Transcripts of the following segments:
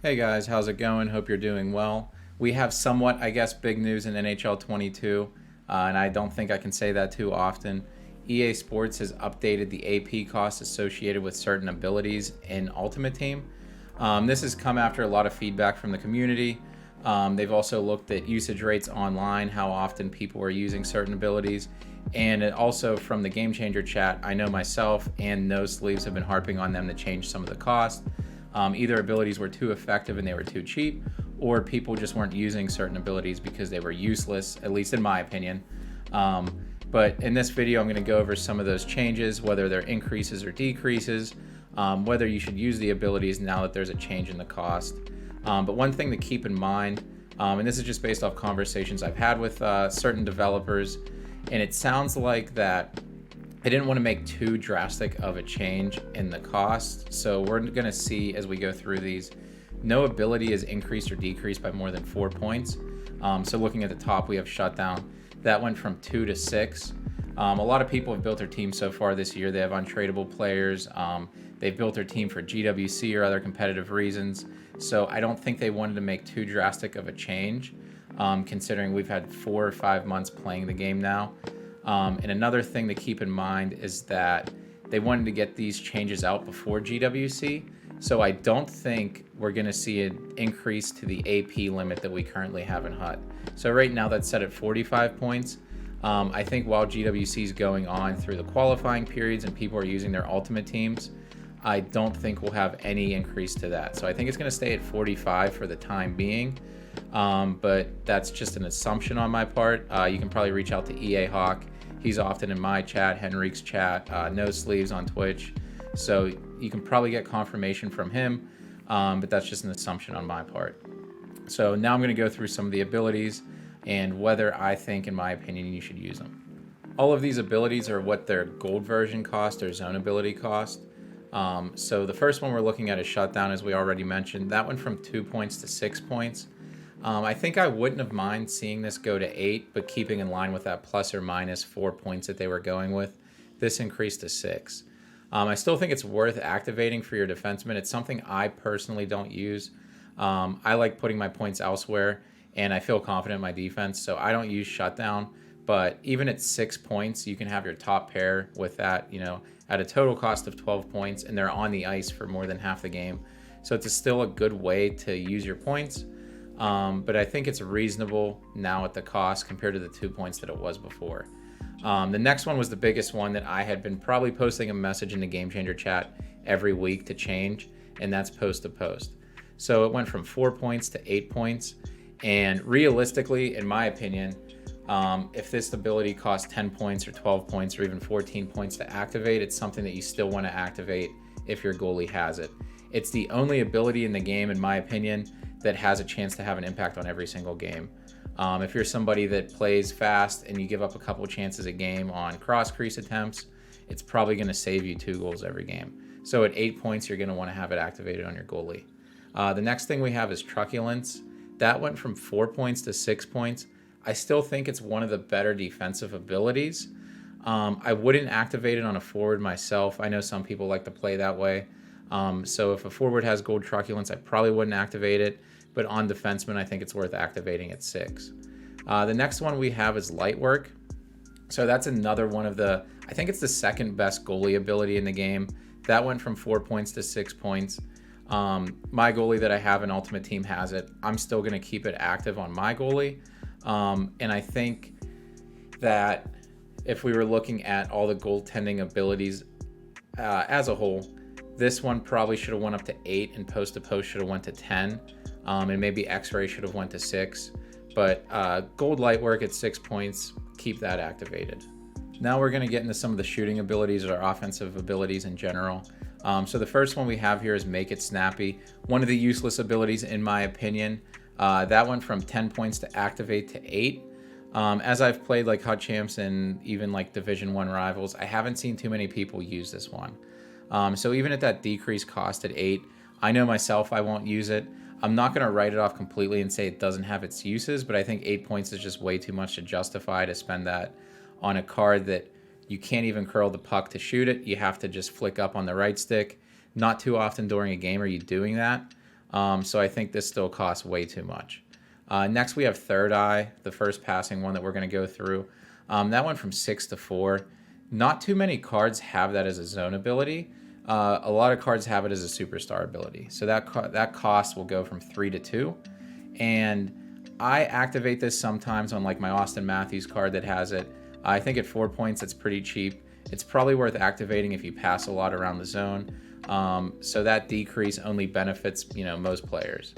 Hey guys, how's it going? Hope you're doing well. We have somewhat, I guess, big news in NHL 22, and I don't think I can say that too often. EA Sports has updated the AP costs associated with certain abilities in Ultimate Team. This has come after a lot of feedback from the community. They've also looked at usage rates online, how often people are using certain abilities, and also from the Game Changer chat, I know myself and No Sleeves have been harping on them to change some of the cost. Either abilities were too effective and they were too cheap, or people just weren't using certain abilities because they were useless, at least in my opinion. But in this video, I'm going to go over some of those changes, whether they're increases or decreases, whether you should use the abilities now that there's a change in the cost. But one thing to keep in mind, and this is just based off conversations I've had with certain developers, and it sounds like that I didn't want to make too drastic of a change in the cost. So we're going to see as we go through these, no ability is increased or decreased by more than 4 points. So looking at the top, we have Shutdown. That went from 2 to 6. A lot of people have built their team so far this year. They have untradeable players. They've built their team for GWC or other competitive reasons. So I don't think they wanted to make too drastic of a change, considering we've had 4 or 5 months playing the game now. And another thing to keep in mind is that they wanted to get these changes out before GWC. So I don't think we're going to see an increase to the AP limit that we currently have in HUT. So right now that's set at 45 points. I think while GWC is going on through the qualifying periods and people are using their ultimate teams, I don't think we'll have any increase to that. So I think it's going to stay at 45 for the time being. But that's just an assumption on my part. You can probably reach out to EA Hawk. He's often in my chat, Henrik's chat, No Sleeves on Twitch. So you can probably get confirmation from him, but that's just an assumption on my part. So now I'm going to go through some of the abilities and whether I think, in my opinion, you should use them. All of these abilities are what their gold version cost or zone ability cost. So the first one we're looking at is Shutdown, as we already mentioned. That went from 2 points to 6 points. I think I wouldn't have mind seeing this go to 8, but keeping in line with that plus or minus 4 points that they were going with, this increased to 6. I still think it's worth activating for your defenseman. It's something I personally don't use. I like putting my points elsewhere, and I feel confident in my defense, so I don't use Shutdown. But even at 6 points, you can have your top pair with that, at a total cost of 12 points, and they're on the ice for more than half the game. So it's still a good way to use your points. But I think it's reasonable now at the cost compared to the 2 points that it was before. The next one was the biggest one that I had been probably posting a message in the Game Changer chat every week to change, and that's post to post. So it went from 4 points to 8 points. And realistically, in my opinion, if this ability costs 10 points or 12 points or even 14 points to activate, it's something that you still want to activate if your goalie has it. It's the only ability in the game, in my opinion, that has a chance to have an impact on every single game. If you're somebody that plays fast and you give up a couple chances a game on cross crease attempts, it's probably going to save you 2 goals every game. So at 8 points, you're going to want to have it activated on your goalie. The next thing we have is Truculence. That went from 4 points to 6 points. I still think it's one of the better defensive abilities. I wouldn't activate it on a forward myself. I know some people like to play that way. So if a forward has gold Truculence, I probably wouldn't activate it. But on defenseman, I think it's worth activating at 6. The next one we have is Light Work. So that's another one of I think it's the second best goalie ability in the game. That went from 4 points to 6 points. My goalie that I have in Ultimate Team has it. I'm still going to keep it active on my goalie. And I think that if we were looking at all the goaltending abilities as a whole, this one probably should have went up to 8 and post to post should have went to 10. And maybe X-ray should have went to 6. But gold light work at 6 points, keep that activated. Now we're going to get into some of the shooting abilities or offensive abilities in general. So the first one we have here is Make It Snappy. One of the useless abilities in my opinion. That went from 10 points to activate to 8. As I've played like HUT Champs and even like Division 1 rivals, I haven't seen too many people use this one. So even at that decreased cost at 8, I know myself I won't use it. I'm not going to write it off completely and say it doesn't have its uses, but I think 8 points is just way too much to justify to spend that on a card that you can't even curl the puck to shoot it. You have to just flick up on the right stick. Not too often during a game are you doing that. So I think this still costs way too much. Next, we have Third Eye, the first passing one that we're going to go through. That went from 6 to 4. Not too many cards have that as a zone ability. A lot of cards have it as a superstar ability. So that cost will go from 3 to 2. And I activate this sometimes on like my Austin Matthews card that has it. I think at 4 points, it's pretty cheap. It's probably worth activating if you pass a lot around the zone. So that decrease only benefits, most players.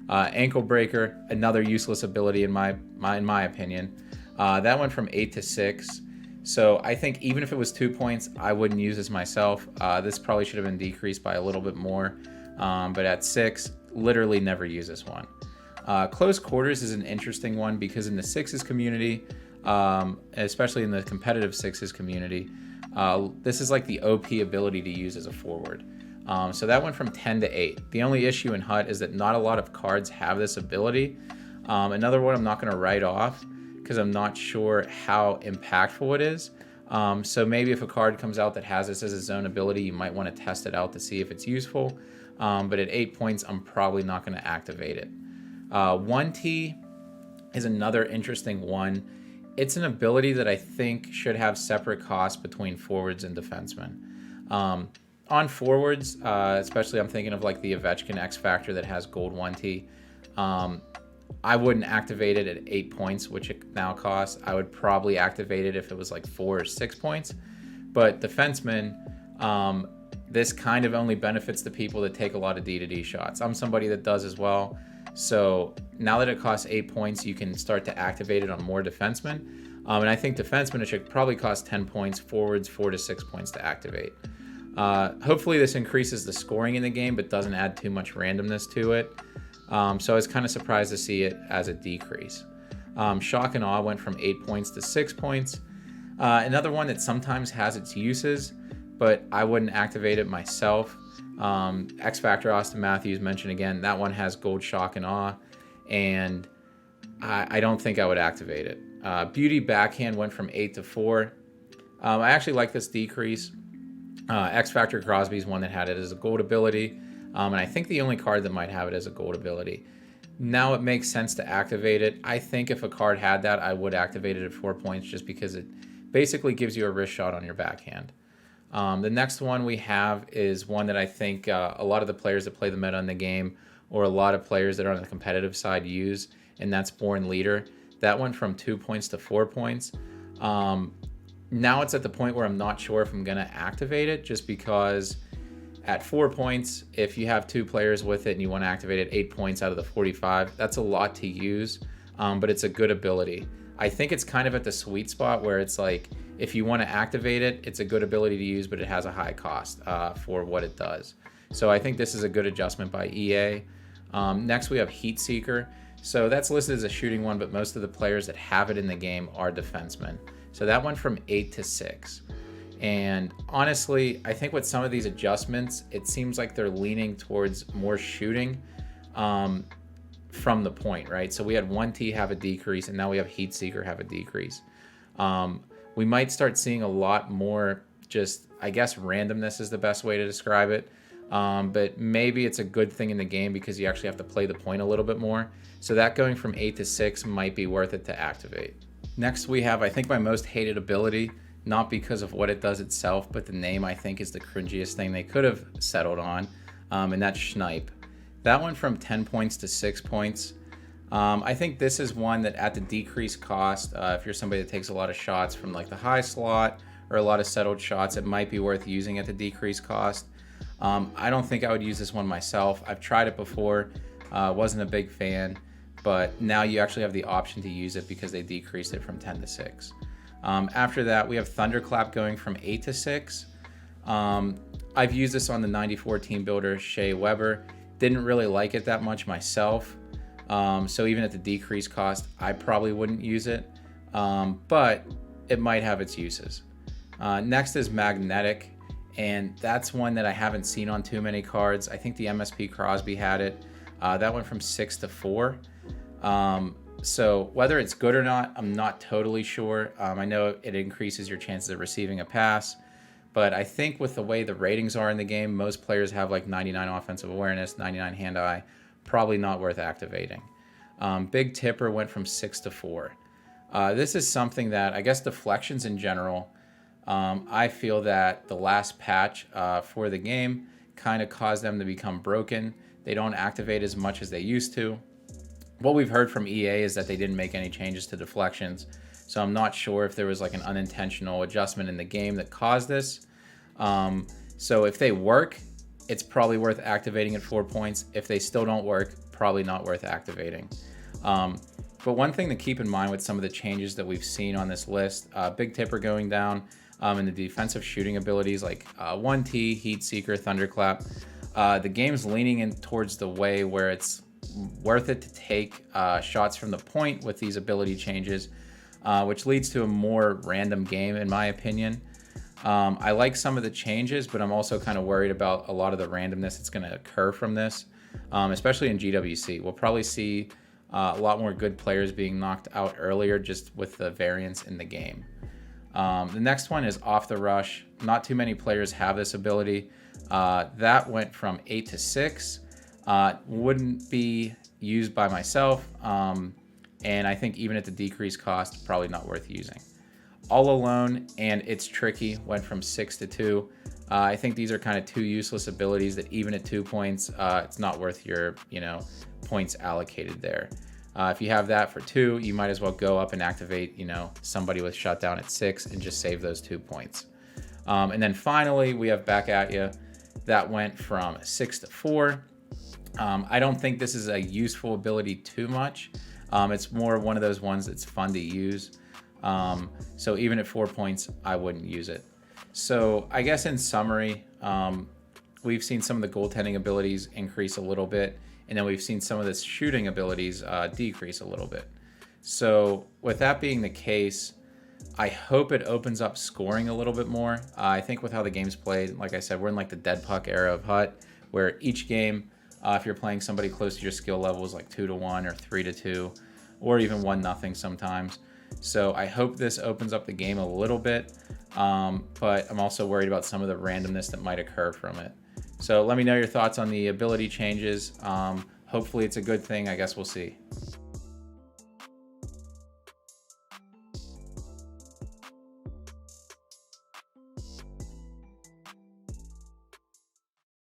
Ankle Breaker, another useless ability in my opinion. That went from 8 to 6. So I think even if it was 2 points, I wouldn't use this myself. This probably should have been decreased by a little bit more. But at 6, literally never use this one. Close Quarters is an interesting one because in the sixes community, especially in the competitive sixes community, this is like the OP ability to use as a forward. So that went from 10 to 8. The only issue in HUT is that not a lot of cards have this ability. Another one I'm not going to write off because I'm not sure how impactful it is. So maybe if a card comes out that has this as a zone ability, you might want to test it out to see if it's useful. But at 8 points, I'm probably not going to activate it. 1T is another interesting one. It's an ability that I think should have separate costs between forwards and defensemen. On forwards, especially I'm thinking of like the Ovechkin X Factor that has gold 1T. I wouldn't activate it at 8 points, which it now costs. I would probably activate it if it was like 4 or 6 points. But defensemen, this kind of only benefits the people that take a lot of D-to-D shots. I'm somebody that does as well. So now that it costs 8 points, you can start to activate it on more defensemen. And I think defensemen, it should probably cost 10 points, forwards 4 to 6 points to activate. Hopefully this increases the scoring in the game, but doesn't add too much randomness to it. So I was kind of surprised to see it as a decrease. Shock and Awe went from 8 points to 6 points. Another one that sometimes has its uses, but I wouldn't activate it myself. X Factor Austin Matthews mentioned again, that one has gold Shock and Awe, and I don't think I would activate it. Beauty Backhand went from 8 to 4. I actually like this decrease. X Factor Crosby is one that had it as a gold ability, and I think the only card that might have it as a gold ability. Now it makes sense to activate it. I think if a card had that, I would activate it at 4 points just because it basically gives you a wrist shot on your backhand. The next one we have is one that I think a lot of the players that play the meta in the game, or a lot of players that are on the competitive side use, and that's Bourne Leader. That went from 2 points to 4 points. Now it's at the point where I'm not sure if I'm going to activate it, just because at 4 points, if you have 2 players with it and you want to activate it 8 points out of the 45, that's a lot to use, but it's a good ability. I think it's kind of at the sweet spot where it's like, if you want to activate it, it's a good ability to use, but it has a high cost for what it does. So I think this is a good adjustment by EA. Next, we have Heatseeker. So that's listed as a shooting one, but most of the players that have it in the game are defensemen. So that went from 8 to 6. And honestly, I think with some of these adjustments, it seems like they're leaning towards more shooting from the point, right? So we had 1T have a decrease, and now we have Heatseeker have a decrease. We might start seeing a lot more just, I guess, randomness is the best way to describe it. But maybe it's a good thing in the game because you actually have to play the point a little bit more. So that going from 8 to 6 might be worth it to activate. Next we have, I think, my most hated ability, not because of what it does itself, but the name I think is the cringiest thing they could have settled on, and that's Snipe. That went from 10 points to 6 points. I think this is one that at the decreased cost, if you're somebody that takes a lot of shots from like the high slot or a lot of settled shots, it might be worth using at the decreased cost. I don't think I would use this one myself. I've tried it before, wasn't a big fan, but now you actually have the option to use it because they decreased it from 10 to 6. After that, we have Thunderclap going from 8 to 6. I've used this on the 94 team builder, Shea Weber. Didn't really like it that much myself. So even at the decreased cost, I probably wouldn't use it, but it might have its uses. Next is Magnetic, and that's one that I haven't seen on too many cards. I think the MSP Crosby had it. That went from 6 to 4. So whether it's good or not, I'm not totally sure. I know it increases your chances of receiving a pass, but I think with the way the ratings are in the game, most players have like 99 offensive awareness, 99 hand-eye, probably not worth activating. Big Tipper went from 6 to 4. This is something that I guess deflections in general, I feel that the last patch for the game kind of caused them to become broken. They don't activate as much as they used to. What we've heard from EA is that they didn't make any changes to deflections, so I'm not sure if there was like an unintentional adjustment in the game that caused this. So if they work, it's probably worth activating at 4 points. If they still don't work, probably not worth activating. But one thing to keep in mind with some of the changes that we've seen on this list, Big Tipper going down, and the defensive shooting abilities like 1T, Heatseeker, Thunderclap, the game's leaning in towards the way where it's worth it to take shots from the point with these ability changes, which leads to a more random game in my opinion. I like some of the changes, but I'm also kind of worried about a lot of the randomness that's going to occur from this, especially in GWC. We'll probably see a lot more good players being knocked out earlier just with the variance in the game. The next one is Off the Rush. Not too many players have this ability. That went from 8 to 6. Wouldn't be used by myself, and I think even at the decreased cost, probably not worth using. All Alone and It's Tricky went from 6 to 2. I think these are kind of two useless abilities that even at 2 points, it's not worth your points allocated there. If you have that for 2, you might as well go up and activate somebody with Shutdown at 6 and just save those 2 points. And then finally, we have Back At Ya. That went from 6 to 4. I don't think this is a useful ability too much. It's more one of those ones that's fun to use. So even at 4 points, I wouldn't use it. So I guess in summary, we've seen some of the goaltending abilities increase a little bit, and then we've seen some of the shooting abilities decrease a little bit. So with that being the case, I hope it opens up scoring a little bit more. I think with how the game's played, like I said, we're in like the dead puck era of Hut, where each game, if you're playing somebody close to your skill level, is like 2 to 1 or 3 to 2, or even 1-0 sometimes. So I hope this opens up the game a little bit, but I'm also worried about some of the randomness that might occur from it. So let me know your thoughts on the ability changes. Hopefully it's a good thing. I guess we'll see.